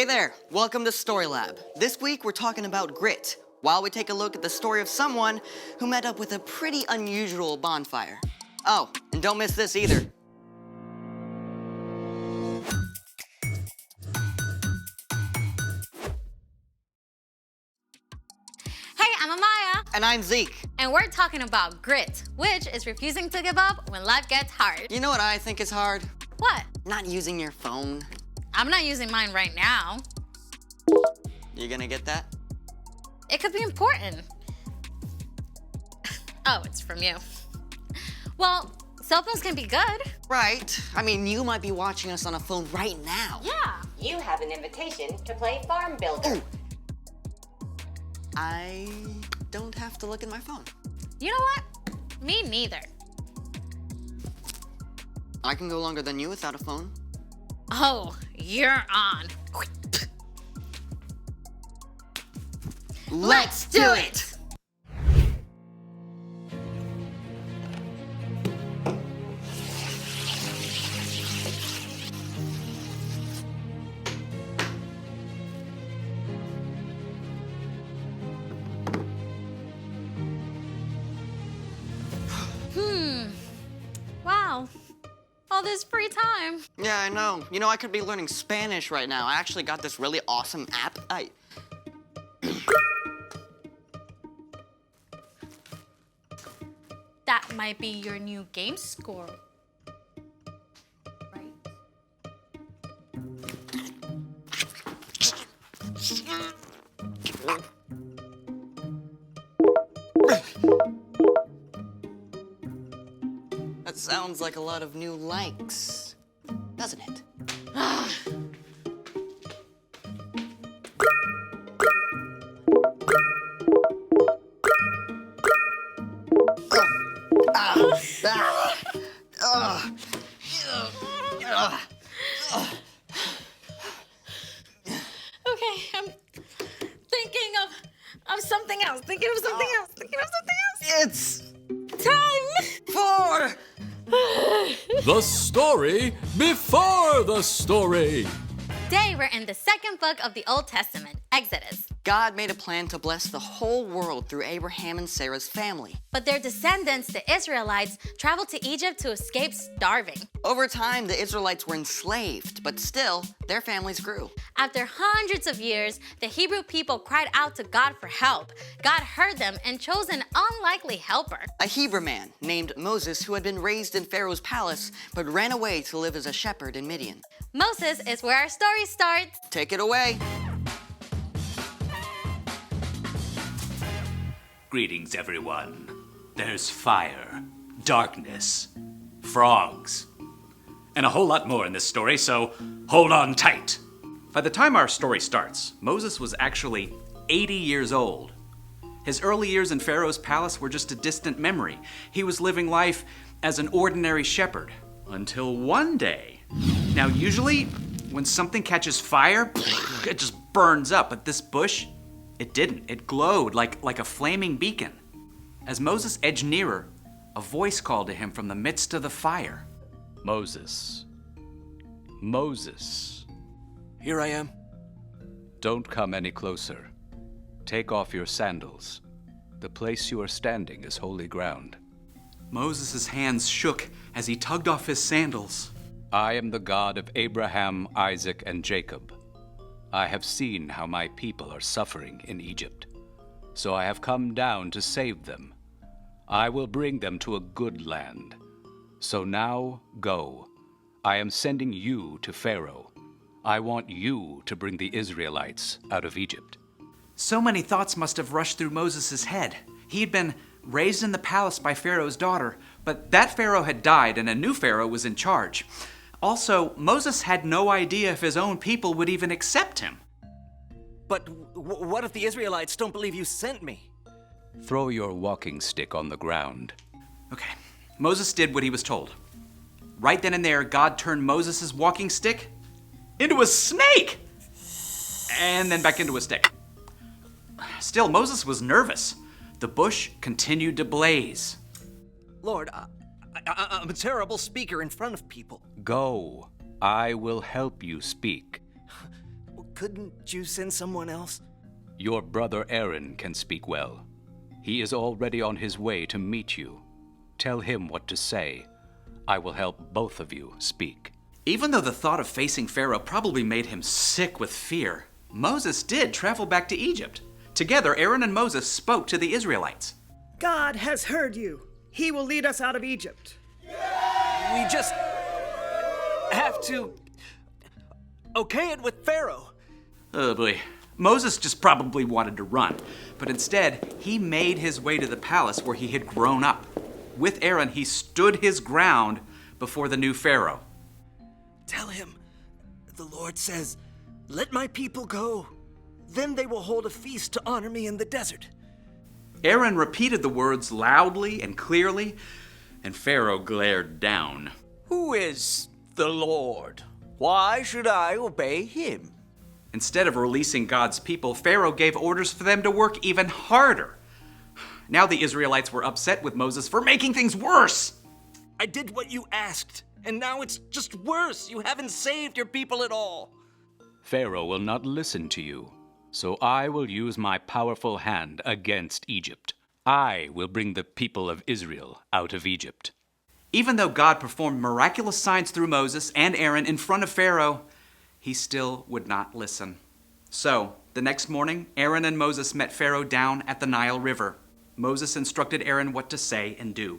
there, welcome to Story Lab. This week we're talking about grit, while we take a look at the story of someone who met up with a pretty unusual bonfire. Oh, and don't miss this either. Hey, I'm Amaya. And I'm Zeke. And we're talking about grit, which is refusing to give up when life gets hard. You know what I think is hard? What? Not using your phone. I'm not using mine right now. You gonna get that? It could be important. Oh, it's from you. Well, cell phones can be good. Right. I mean, you might be watching us on a phone right now. Yeah. You have an invitation to play Farm Builder. Ooh. I don't have to look at my phone. You know what? Me neither. I can go longer than you without a phone. Oh, you're on. Let's do it! Wow. All this free time. Yeah, I know. You know, I could be learning Spanish right now. I actually got this really awesome app. That might be your new game score. Right. That sounds like a lot of new likes, doesn't it? Okay, I'm thinking of something else. It's Time! for... The story before the story. Today we're in the second book of the Old Testament, Exodus. God made a plan to bless the whole world through Abraham and Sarah's family. But their descendants, the Israelites, traveled to Egypt to escape starving. Over time, the Israelites were enslaved, but still, their families grew. After hundreds of years, the Hebrew people cried out to God for help. God heard them and chose an unlikely helper. A Hebrew man named Moses who had been raised in Pharaoh's palace, but ran away to live as a shepherd in Midian. Moses is where our story starts. Take it away. Greetings, everyone. There's fire, darkness, frogs, and a whole lot more in this story, so hold on tight. By the time our story starts, Moses was actually 80 years old. His early years in Pharaoh's palace were just a distant memory. He was living life as an ordinary shepherd until one day. Now, usually, when something catches fire, it just burns up, but this bush, it didn't. It glowed like a flaming beacon. As Moses edged nearer, a voice called to him from the midst of the fire. Moses. Moses. Here I am. Don't come any closer. Take off your sandals. The place you are standing is holy ground. Moses' hands shook as he tugged off his sandals. I am the God of Abraham, Isaac, and Jacob. I have seen how my people are suffering in Egypt, so I have come down to save them. I will bring them to a good land. So now go. I am sending you to Pharaoh. I want you to bring the Israelites out of Egypt. So many thoughts must have rushed through Moses' head. He had been raised in the palace by Pharaoh's daughter, but that Pharaoh had died and a new Pharaoh was in charge. Also, Moses had no idea if his own people would even accept him. But what if the Israelites don't believe you sent me? Throw your walking stick on the ground. Okay, Moses did what he was told. Right then and there, God turned Moses' walking stick into a snake! And then back into a stick. Still, Moses was nervous. The bush continued to blaze. Lord, I'm a terrible speaker in front of people. Go. I will help you speak. Couldn't you send someone else? Your brother Aaron can speak well. He is already on his way to meet you. Tell him what to say. I will help both of you speak. Even though the thought of facing Pharaoh probably made him sick with fear, Moses did travel back to Egypt. Together, Aaron and Moses spoke to the Israelites. God has heard you. He will lead us out of Egypt. We just have to okay it with Pharaoh. Oh boy. Moses just probably wanted to run, but instead, he made his way to the palace where he had grown up. With Aaron, he stood his ground before the new Pharaoh. Tell him, the Lord says, let my people go. Then they will hold a feast to honor me in the desert. Aaron repeated the words loudly and clearly, and Pharaoh glared down. Who is the Lord? Why should I obey him? Instead of releasing God's people, Pharaoh gave orders for them to work even harder. Now the Israelites were upset with Moses for making things worse. I did what you asked, and now it's just worse. You haven't saved your people at all. Pharaoh will not listen to you, so I will use my powerful hand against Egypt. I will bring the people of Israel out of Egypt. Even though God performed miraculous signs through Moses and Aaron in front of Pharaoh, he still would not listen. So, the next morning, Aaron and Moses met Pharaoh down at the Nile River. Moses instructed Aaron what to say and do.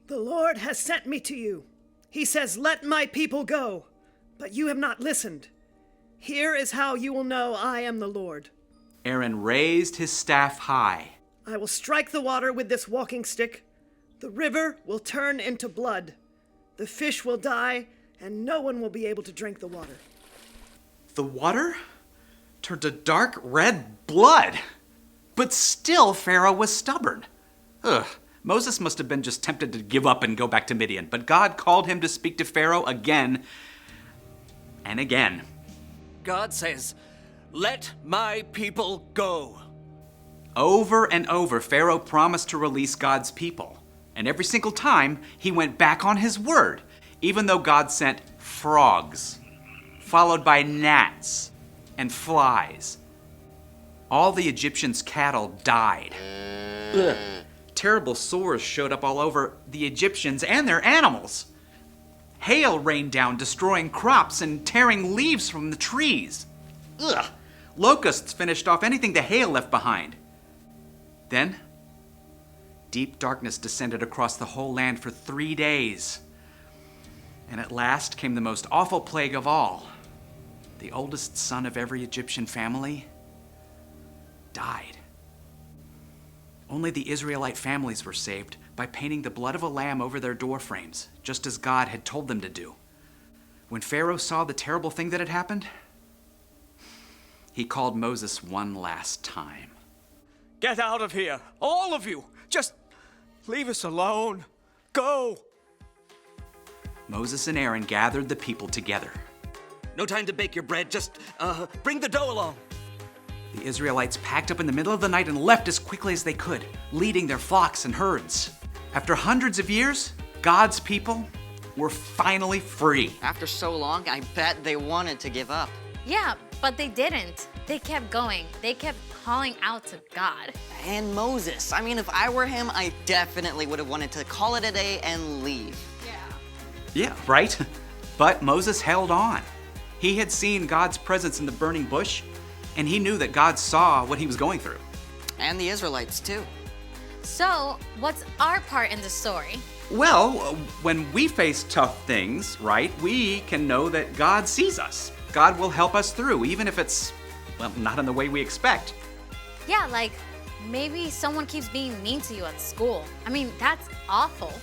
The Lord has sent me to you. He says, let my people go. But you have not listened. Here is how you will know I am the Lord. Aaron raised his staff high. I will strike the water with this walking stick. The river will turn into blood. The fish will die, and no one will be able to drink the water. The water turned to dark red blood. But still, Pharaoh was stubborn. Moses must have been just tempted to give up and go back to Midian, but God called him to speak to Pharaoh again and again. God says, let my people go. Over and over, Pharaoh promised to release God's people. And every single time, he went back on his word, even though God sent frogs, followed by gnats and flies. All the Egyptians' cattle died. Ugh. Terrible sores showed up all over the Egyptians and their animals. Hail rained down, destroying crops and tearing leaves from the trees. Ugh. Locusts finished off anything the hail left behind. Then, deep darkness descended across the whole land for 3 days. And at last came the most awful plague of all. The oldest son of every Egyptian family died. Only the Israelite families were saved by painting the blood of a lamb over their door frames, just as God had told them to do. When Pharaoh saw the terrible thing that had happened, he called Moses one last time. Get out of here, all of you. Just leave us alone. Go. Moses and Aaron gathered the people together. No time to bake your bread. Just bring the dough along. The Israelites packed up in the middle of the night and left as quickly as they could, leading their flocks and herds. After hundreds of years, God's people were finally free. After so long, I bet they wanted to give up. Yeah, but they didn't. They kept going. They kept calling out to God. And Moses. I mean, if I were him, I definitely would have wanted to call it a day and leave. Yeah, right? But Moses held on. He had seen God's presence in the burning bush, and he knew that God saw what he was going through. And the Israelites, too. So, what's our part in the story? Well, when we face tough things, right, we can know that God sees us. God will help us through, even if it's, well, not in the way we expect. Yeah, like maybe someone keeps being mean to you at school. I mean, that's awful.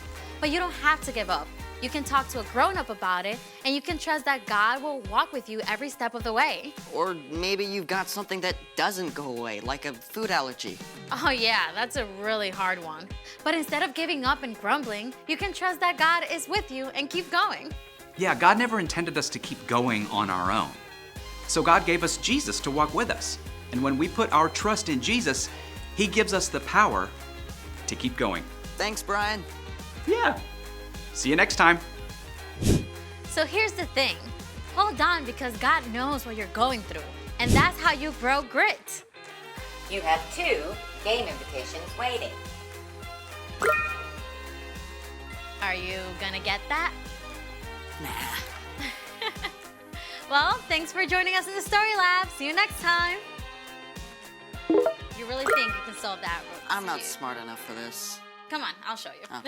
But you don't have to give up. You can talk to a grown-up about it, and you can trust that God will walk with you every step of the way. Or maybe you've got something that doesn't go away, like a food allergy. Oh yeah, that's a really hard one. But instead of giving up and grumbling, you can trust that God is with you and keep going. Yeah, God never intended us to keep going on our own. So God gave us Jesus to walk with us. And when we put our trust in Jesus, he gives us the power to keep going. Thanks, Brian. Yeah. See you next time. So here's the thing. Hold on, because God knows what you're going through. And that's how you grow grit. You have 2 game invitations waiting. Are you gonna get that? Nah. Well, thanks for joining us in the Story Lab. See you next time. You really think you can solve that? I'm not Dude. smart enough for this. Come on, I'll show you. Oh.